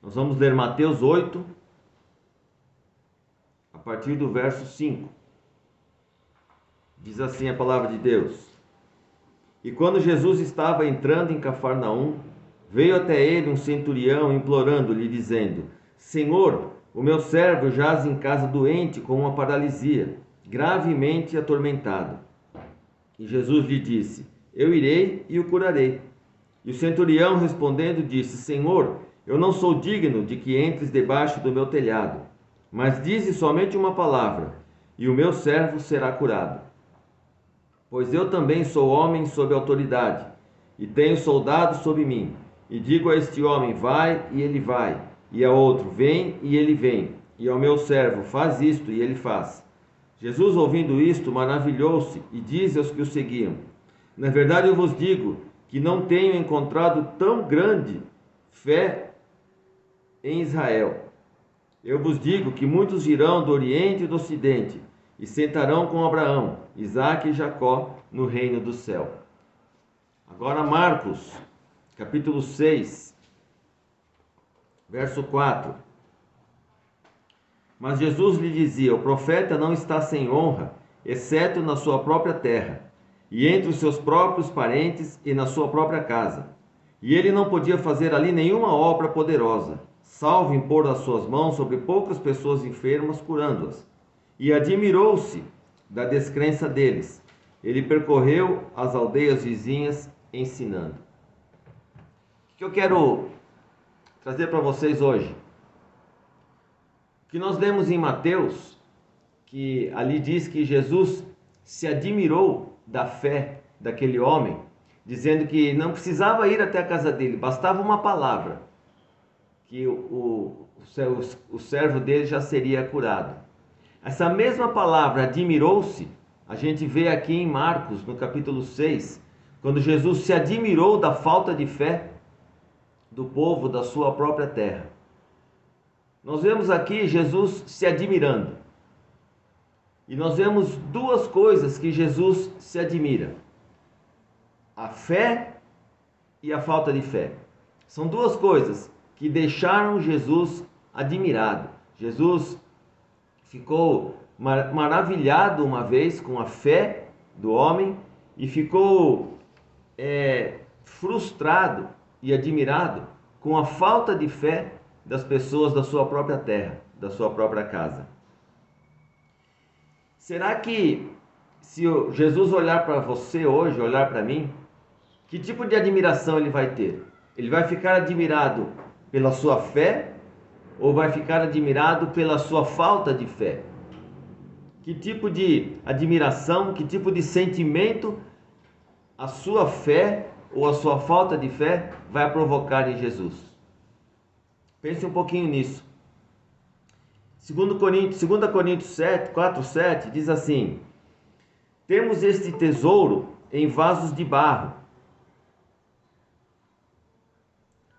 Nós vamos ler Mateus 8, a partir do verso 5. Diz assim a palavra de Deus: E quando Jesus estava entrando em Cafarnaum, veio até ele um centurião implorando-lhe, dizendo: Senhor, o meu servo jaz em casa doente com uma paralisia, gravemente atormentado. E Jesus lhe disse: Eu irei e o curarei. E o centurião respondendo disse: Senhor, eu não sou digno de que entres debaixo do meu telhado, mas dize somente uma palavra, e o meu servo será curado. Pois eu também sou homem sob autoridade, e tenho soldados sob mim. E digo a este homem: vai, e ele vai, e a outro: vem, e ele vem, e ao meu servo: faz isto, e ele faz. Jesus, ouvindo isto, maravilhou-se, e disse aos que o seguiam: Na verdade eu vos digo que não tenho encontrado tão grande fé em Israel. Eu vos digo que muitos virão do Oriente e do Ocidente, e sentarão com Abraão, Isaque e Jacó no reino do céu. Agora Marcos, capítulo 6, verso 4. Mas Jesus lhe dizia: o profeta não está sem honra, exceto na sua própria terra, e entre os seus próprios parentes e na sua própria casa. E ele não podia fazer ali nenhuma obra poderosa, salvo impor as suas mãos sobre poucas pessoas enfermas, curando-as. E admirou-se da descrença deles. Ele percorreu as aldeias vizinhas ensinando. O que eu quero trazer para vocês hoje? O que nós lemos em Mateus, que ali diz que Jesus se admirou da fé daquele homem, dizendo que não precisava ir até a casa dele, bastava uma palavra, que o servo dele já seria curado. Essa mesma palavra, admirou-se, a gente vê aqui em Marcos, no capítulo 6, quando Jesus se admirou da falta de fé do povo da sua própria terra. Nós vemos aqui Jesus se admirando. E nós vemos duas coisas que Jesus se admira: a fé e a falta de fé. São duas coisas que deixaram Jesus admirado. Jesus ficou maravilhado uma vez com a fé do homem e ficou frustrado e admirado com a falta de fé das pessoas da sua própria terra, da sua própria casa. Será que se Jesus olhar para você hoje, olhar para mim, que tipo de admiração ele vai ter? Ele vai ficar admirado pela sua fé ou vai ficar admirado pela sua falta de fé? Que tipo de admiração, que tipo de sentimento a sua fé ou a sua falta de fé vai provocar em Jesus? Pense um pouquinho nisso. 2 Coríntios 7, 4, 7 diz assim: temos este tesouro em vasos de barro,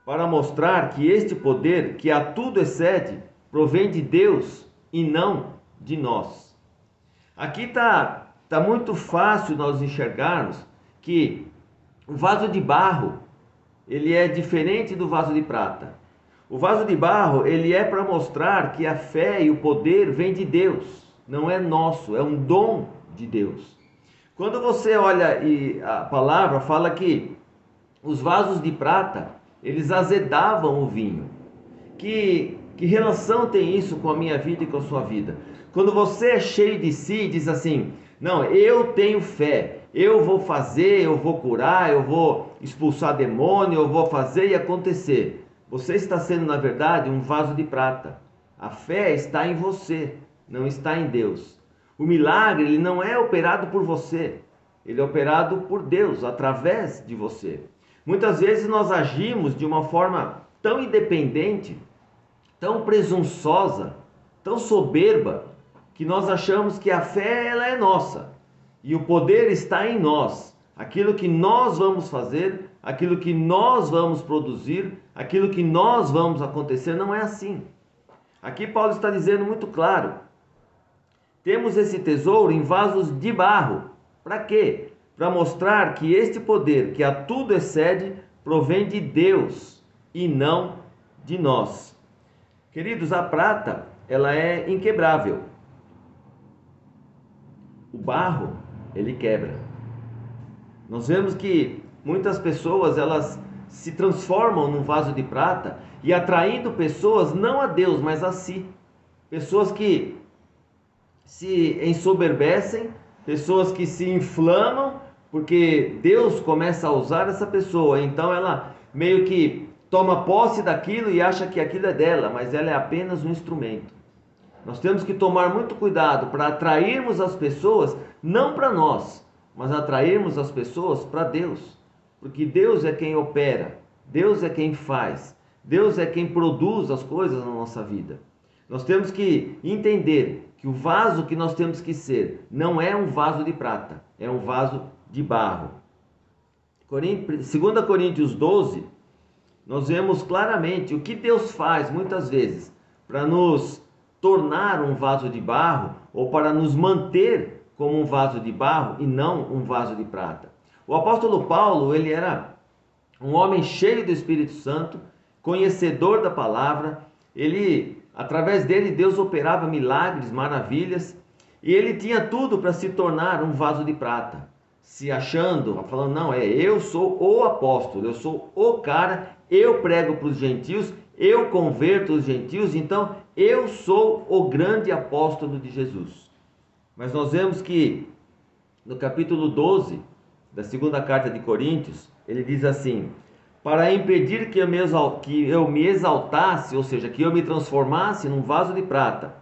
para mostrar que este poder, que a tudo excede, provém de Deus e não de nós. Aqui está muito fácil nós enxergarmos que o vaso de barro, ele é diferente do vaso de prata. O vaso de barro, ele é para mostrar que a fé e o poder vem de Deus, não é nosso, é um dom de Deus. Quando você olha e a palavra fala que os vasos de prata, eles azedavam o vinho. Que relação tem isso com a minha vida e com a sua vida? Quando você é cheio de si, diz assim: não, eu tenho fé, eu vou fazer, eu vou curar, eu vou expulsar demônio, eu vou fazer e acontecer. Você está sendo, na verdade, um vaso de prata. A fé está em você, não está em Deus. O milagre, ele não é operado por você, ele é operado por Deus, através de você. Muitas vezes nós agimos de uma forma tão independente, tão presunçosa, tão soberba, que nós achamos que a fé ela é nossa e o poder está em nós. Aquilo que nós vamos fazer, aquilo que nós vamos produzir, aquilo que nós vamos acontecer, não é assim. Aqui Paulo está dizendo muito claro: temos esse tesouro em vasos de barro. Para quê? Para mostrar que este poder, que a tudo excede, provém de Deus e não de nós. Queridos, a prata, ela é inquebrável. O barro, ele quebra. Nós vemos que muitas pessoas, elas se transformam num vaso de prata e atraindo pessoas não a Deus, mas a si. Pessoas que se ensoberbecem, pessoas que se inflamam, porque Deus começa a usar essa pessoa. Então ela meio que toma posse daquilo e acha que aquilo é dela, mas ela é apenas um instrumento. Nós temos que tomar muito cuidado para atrairmos as pessoas, não para nós, mas atrairmos as pessoas para Deus. Porque Deus é quem opera, Deus é quem faz, Deus é quem produz as coisas na nossa vida. Nós temos que entender que o vaso que nós temos que ser não é um vaso de prata, é um vaso de barro. 2 Coríntios 12, nós vemos claramente o que Deus faz muitas vezes para nos tornar um vaso de barro ou para nos manter como um vaso de barro e não um vaso de prata. O apóstolo Paulo, ele era um homem cheio do Espírito Santo, conhecedor da palavra. Através dele, Deus operava milagres, maravilhas, e ele tinha tudo para se tornar um vaso de prata, se achando, falando, não, eu sou o apóstolo, eu sou o cara, eu prego para os gentios, eu converto os gentios, então eu sou o grande apóstolo de Jesus. Mas nós vemos que no capítulo 12 da segunda carta de Coríntios, ele diz assim: para impedir que eu me exaltasse, ou seja, que eu me transformasse num vaso de prata,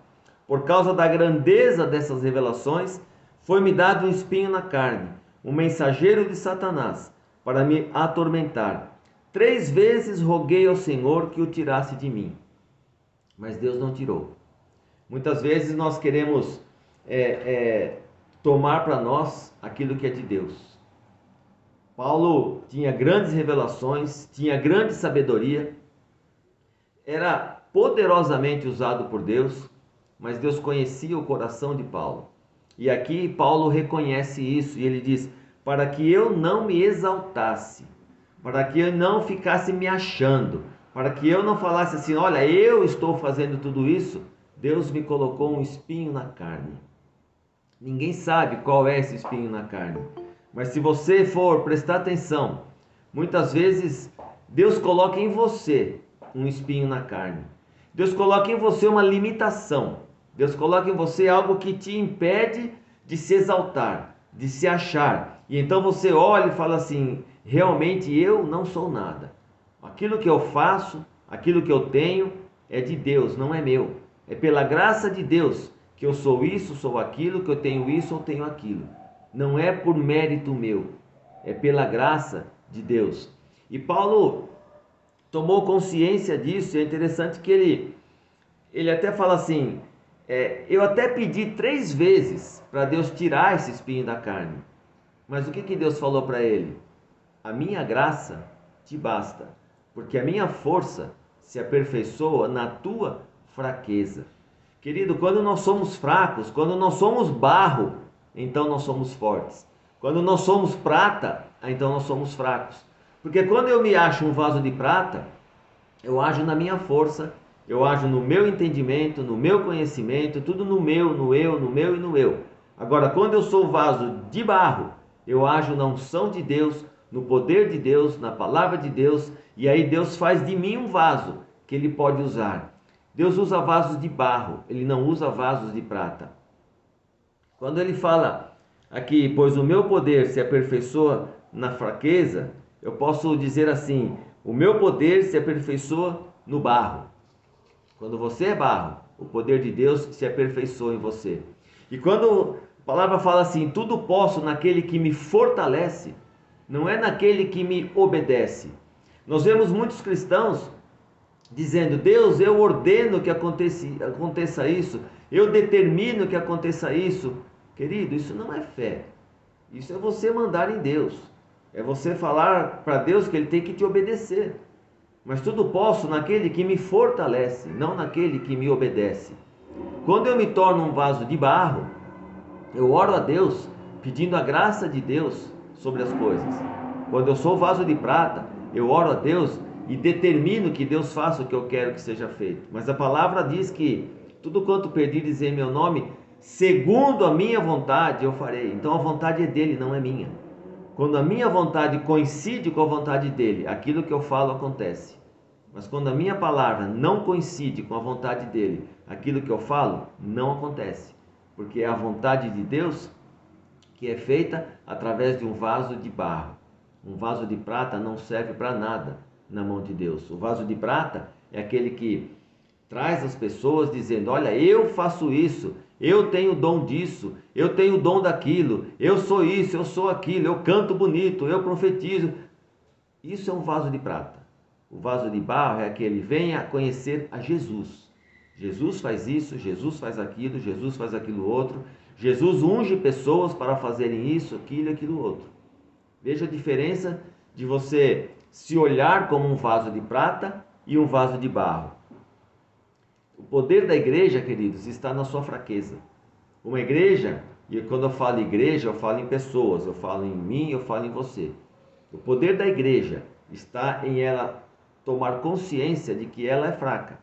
por causa da grandeza dessas revelações, foi-me dado um espinho na carne, um mensageiro de Satanás, para me atormentar. 3 vezes roguei ao Senhor que o tirasse de mim, mas Deus não tirou. Muitas vezes nós queremos tomar para nós aquilo que é de Deus. Paulo tinha grandes revelações, tinha grande sabedoria, era poderosamente usado por Deus, mas Deus conhecia o coração de Paulo. E aqui Paulo reconhece isso e ele diz: para que eu não me exaltasse, para que eu não ficasse me achando, para que eu não falasse assim, olha, eu estou fazendo tudo isso, Deus me colocou um espinho na carne. Ninguém sabe qual é esse espinho na carne. Mas se você for prestar atenção, muitas vezes Deus coloca em você um espinho na carne. Deus coloca em você uma limitação. Deus coloca em você algo que te impede de se exaltar, de se achar. E então você olha e fala assim, realmente eu não sou nada. Aquilo que eu faço, aquilo que eu tenho é de Deus, não é meu. É pela graça de Deus que eu sou isso, sou aquilo, que eu tenho isso ou tenho aquilo. Não é por mérito meu, é pela graça de Deus. E Paulo tomou consciência disso, e é interessante que ele até fala assim, eu até pedi 3 vezes para Deus tirar esse espinho da carne. Mas o que Deus falou para ele? A minha graça te basta, porque a minha força se aperfeiçoa na tua fraqueza. Querido, quando nós somos fracos, quando nós somos barro, então nós somos fortes. Quando nós somos prata, então nós somos fracos. Porque quando eu me acho um vaso de prata, eu ajo na minha força, eu ajo no meu entendimento, no meu conhecimento, tudo no meu, no eu, no meu e no eu. Agora, quando eu sou vaso de barro, eu ajo na unção de Deus, no poder de Deus, na palavra de Deus, e aí Deus faz de mim um vaso que Ele pode usar. Deus usa vasos de barro, Ele não usa vasos de prata. Quando ele fala aqui, pois o meu poder se aperfeiçoa na fraqueza, eu posso dizer assim, o meu poder se aperfeiçoa no barro. Quando você é barro, o poder de Deus se aperfeiçoa em você. E quando a palavra fala assim, tudo posso naquele que me fortalece, não é naquele que me obedece. Nós vemos muitos cristãos dizendo, Deus, eu ordeno que aconteça isso, eu determino que aconteça isso. Querido, isso não é fé. Isso é você mandar em Deus. É você falar para Deus que Ele tem que te obedecer. Mas tudo posso naquele que me fortalece, não naquele que me obedece. Quando eu me torno um vaso de barro, eu oro a Deus pedindo a graça de Deus sobre as coisas. Quando eu sou vaso de prata, eu oro a Deus e determino que Deus faça o que eu quero que seja feito. Mas a palavra diz que tudo quanto pedires em meu nome, segundo a minha vontade, eu farei. Então a vontade é dele, não é minha. Quando a minha vontade coincide com a vontade dele, aquilo que eu falo acontece. Mas quando a minha palavra não coincide com a vontade dele, aquilo que eu falo não acontece. Porque é a vontade de Deus que é feita através de um vaso de barro. Um vaso de prata não serve para nada na mão de Deus. O vaso de prata é aquele que traz as pessoas dizendo: olha, eu faço isso, eu tenho dom disso, eu tenho dom daquilo, eu sou isso, eu sou aquilo, eu canto bonito, eu profetizo. Isso é um vaso de prata. O vaso de barro é aquele que vem a conhecer a Jesus. Jesus faz isso, Jesus faz aquilo outro. Jesus unge pessoas para fazerem isso, aquilo e aquilo outro. Veja a diferença de você se olhar como um vaso de prata e um vaso de barro. O poder da igreja, queridos, está na sua fraqueza. Uma igreja, e quando eu falo igreja, eu falo em pessoas, eu falo em mim, eu falo em você. O poder da igreja está em ela tomar consciência de que ela é fraca,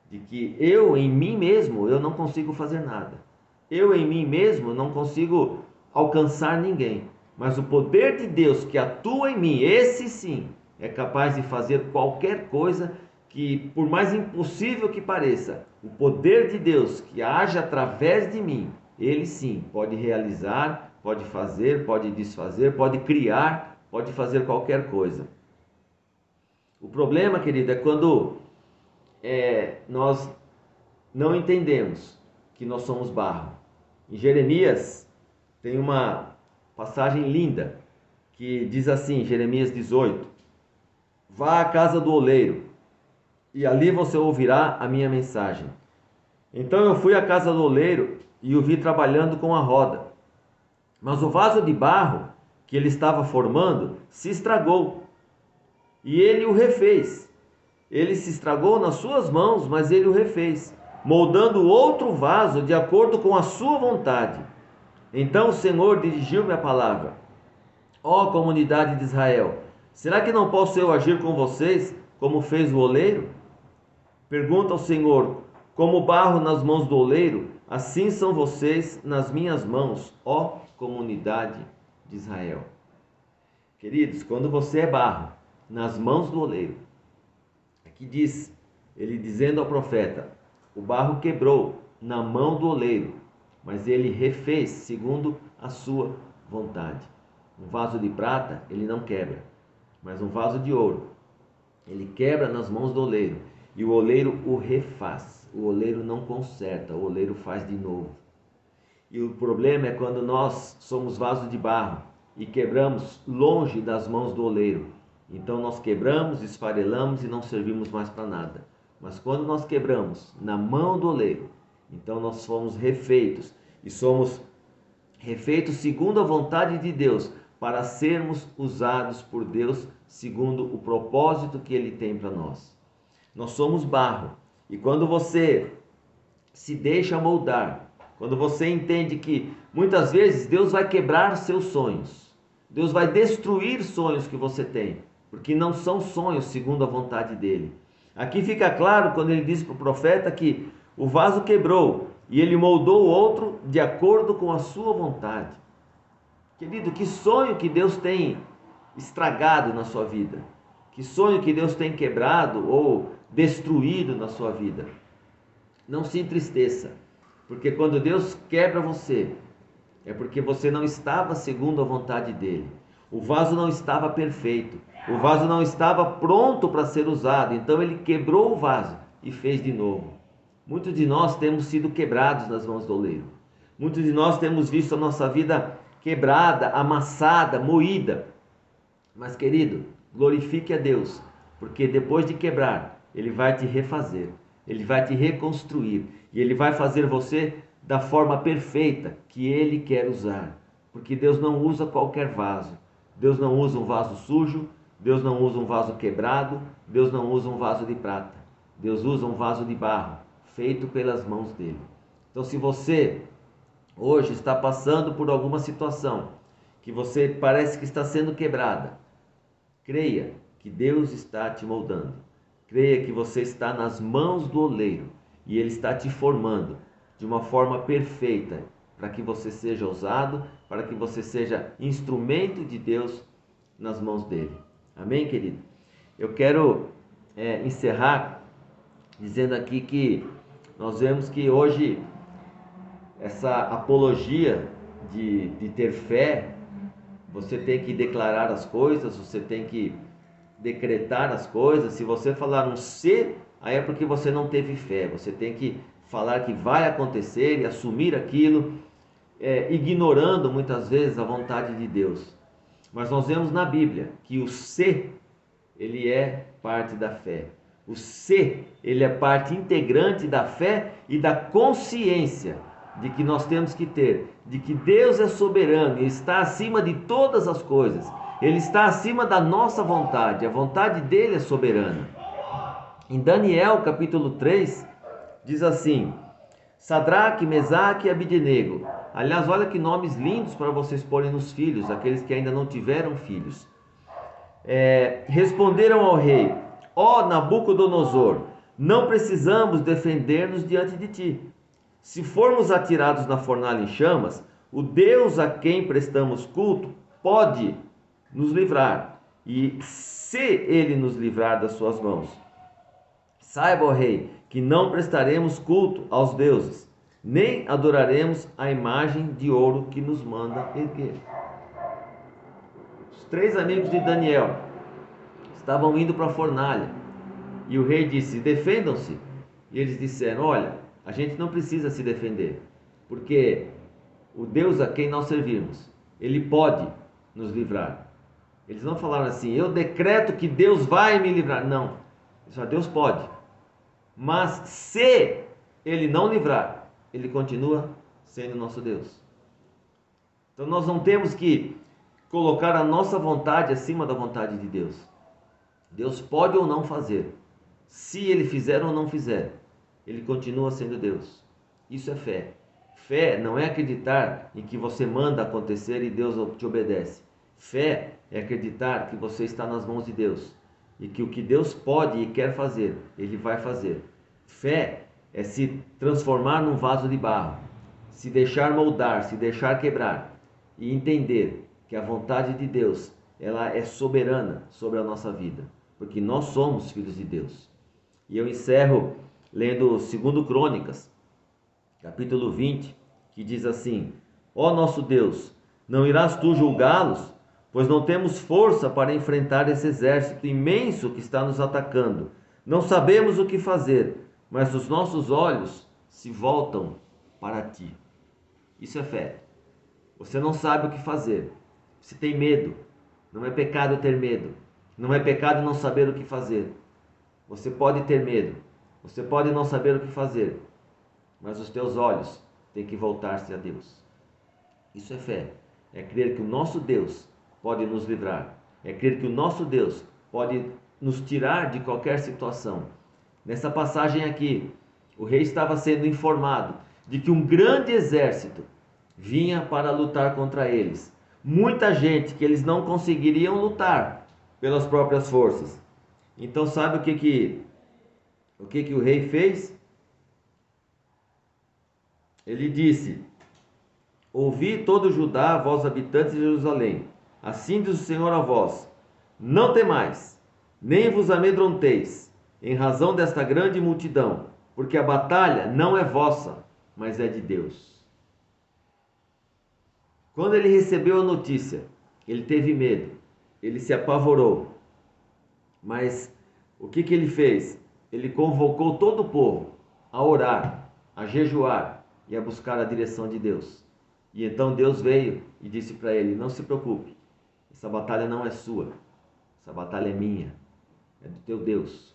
de que eu em mim mesmo eu não consigo fazer nada. Eu em mim mesmo não consigo alcançar ninguém, mas o poder de Deus que atua em mim, esse sim, é capaz de fazer qualquer coisa que, por mais impossível que pareça, o poder de Deus que age através de mim, ele sim pode realizar, pode fazer, pode desfazer, pode criar, pode fazer qualquer coisa. O problema, querido, é quando nós não entendemos que nós somos barro. Em Jeremias tem uma passagem linda que diz assim, Jeremias 18: vá à casa do oleiro e ali você ouvirá a minha mensagem. Então eu fui à casa do oleiro e o vi trabalhando com a roda. Mas o vaso de barro que ele estava formando se estragou e ele o refez. Ele se estragou nas suas mãos, mas ele o refez, moldando outro vaso de acordo com a sua vontade. Então o Senhor dirigiu-me a palavra: ó comunidade de Israel, será que não posso eu agir com vocês como fez o oleiro? Pergunta ao Senhor: como barro nas mãos do oleiro, assim são vocês nas minhas mãos, ó comunidade de Israel. Queridos, quando você é barro nas mãos do oleiro, aqui diz, ele dizendo ao profeta: o barro quebrou na mão do oleiro, mas ele refez segundo a sua vontade. Um vaso de prata ele não quebra, mas um vaso de ouro ele quebra nas mãos do oleiro e o oleiro o refaz. O oleiro não conserta, o oleiro faz de novo. E o problema é quando nós somos vaso de barro e quebramos longe das mãos do oleiro. Então nós quebramos, esfarelamos e não servimos mais para nada. Mas quando nós quebramos na mão do oleiro, então nós fomos refeitos e somos refeitos segundo a vontade de Deus, para sermos usados por Deus segundo o propósito que Ele tem para nós. Nós somos barro e quando você se deixa moldar, quando você entende que muitas vezes Deus vai quebrar seus sonhos, Deus vai destruir sonhos que você tem, porque não são sonhos segundo a vontade dEle. Aqui fica claro quando ele diz para o profeta que o vaso quebrou e ele moldou o outro de acordo com a sua vontade. Querido, que sonho que Deus tem estragado na sua vida? Que sonho que Deus tem quebrado ou destruído na sua vida? Não se entristeça, porque quando Deus quebra você, é porque você não estava segundo a vontade dEle. O vaso não estava perfeito, o vaso não estava pronto para ser usado, então Ele quebrou o vaso e fez de novo. Muitos de nós temos sido quebrados nas mãos do oleiro. Muitos de nós temos visto a nossa vida quebrada, amassada, moída. Mas, querido, glorifique a Deus, porque depois de quebrar, Ele vai te refazer, Ele vai te reconstruir e Ele vai fazer você da forma perfeita que Ele quer usar. Porque Deus não usa qualquer vaso. Deus não usa um vaso sujo, Deus não usa um vaso quebrado, Deus não usa um vaso de prata. Deus usa um vaso de barro, feito pelas mãos dEle. Então, se você hoje está passando por alguma situação que você parece que está sendo quebrada, creia que Deus está te moldando. Creia que você está nas mãos do oleiro e Ele está te formando de uma forma perfeita para que você seja usado, para que você seja instrumento de Deus nas mãos dele. Amém, querido? Eu quero encerrar dizendo aqui que nós vemos que hoje essa apologia de ter fé, você tem que declarar as coisas, você tem que decretar as coisas. Se você falar um ser, aí é porque você não teve fé. Você tem que falar que vai acontecer e assumir aquilo, ignorando muitas vezes a vontade de Deus. Mas nós vemos na Bíblia que o ser, ele é parte da fé. O ser, ele é parte integrante da fé e da consciência de que nós temos que ter, de que Deus é soberano e está acima de todas as coisas. Ele está acima da nossa vontade, a vontade dele é soberana. Em Daniel capítulo 3, diz assim: Sadraque, Mesaque e Abednego. Aliás, olha que nomes lindos para vocês porem nos filhos, aqueles que ainda não tiveram filhos. Responderam ao rei: Ó Nabucodonosor, não precisamos defender-nos diante de ti. Se formos atirados na fornalha em chamas, o Deus a quem prestamos culto pode nos livrar, e se ele nos livrar das suas mãos, saiba, ó rei, que não prestaremos culto aos deuses, nem adoraremos a imagem de ouro que nos manda erguer. Os 3 amigos de Daniel estavam indo para a fornalha, e o rei disse: defendam-se. E eles disseram: olha, a gente não precisa se defender, porque o Deus a quem nós servimos, ele pode nos livrar. Eles não falaram assim: eu decreto que Deus vai me livrar. Não, só Deus pode. Mas se ele não livrar, ele continua sendo nosso Deus. Então nós não temos que colocar a nossa vontade acima da vontade de Deus. Deus pode ou não fazer. Se ele fizer ou não fizer, ele continua sendo Deus. Isso é fé. Fé não é acreditar em que você manda acontecer e Deus te obedece. Fé é acreditar que você está nas mãos de Deus e que o que Deus pode e quer fazer, ele vai fazer. Fé é se transformar num vaso de barro, se deixar moldar, se deixar quebrar e entender que a vontade de Deus, ela é soberana sobre a nossa vida, porque nós somos filhos de Deus. E eu encerro lendo 2 Crônicas, capítulo 20, que diz assim: ó nosso Deus, não irás tu julgá-los? Pois não temos força para enfrentar esse exército imenso que está nos atacando. Não sabemos o que fazer, mas os nossos olhos se voltam para ti. Isso é fé. Você não sabe o que fazer. Você tem medo. Não é pecado ter medo. Não é pecado não saber o que fazer. Você pode ter medo. Você pode não saber o que fazer. Mas os teus olhos têm que voltar-se a Deus. Isso é fé. É crer que o nosso Deus pode nos livrar. É crer que o nosso Deus pode nos tirar de qualquer situação. Nessa passagem aqui, o rei estava sendo informado de que um grande exército vinha para lutar contra eles. Muita gente que eles não conseguiriam lutar pelas próprias forças. Então sabe o que o rei fez? Ele disse: ouvi todo Judá, vós habitantes de Jerusalém. Assim diz o Senhor a vós: não temais, nem vos amedronteis, em razão desta grande multidão, porque a batalha não é vossa, mas é de Deus. Quando ele recebeu a notícia, ele teve medo, ele se apavorou. Mas o que ele fez? Ele convocou todo o povo a orar, a jejuar e a buscar a direção de Deus. E então Deus veio e disse para ele: não se preocupe, essa batalha não é sua, essa batalha é minha, é do teu Deus.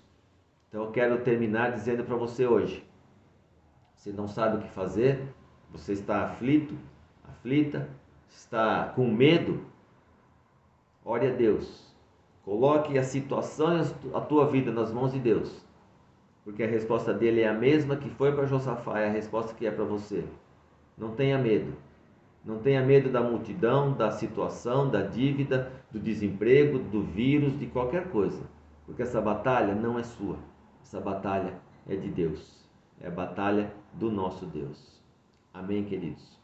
Então eu quero terminar dizendo para você hoje: você não sabe o que fazer, você está aflito, aflita, está com medo, ore a Deus, coloque a situação e a tua vida nas mãos de Deus, porque a resposta dele é a mesma que foi para Josafá, é a resposta que é para você. Não tenha medo, Não tenha medo da multidão, da situação, da dívida, do desemprego, do vírus, de qualquer coisa. Porque essa batalha não é sua. Essa batalha é de Deus. É a batalha do nosso Deus. Amém, queridos?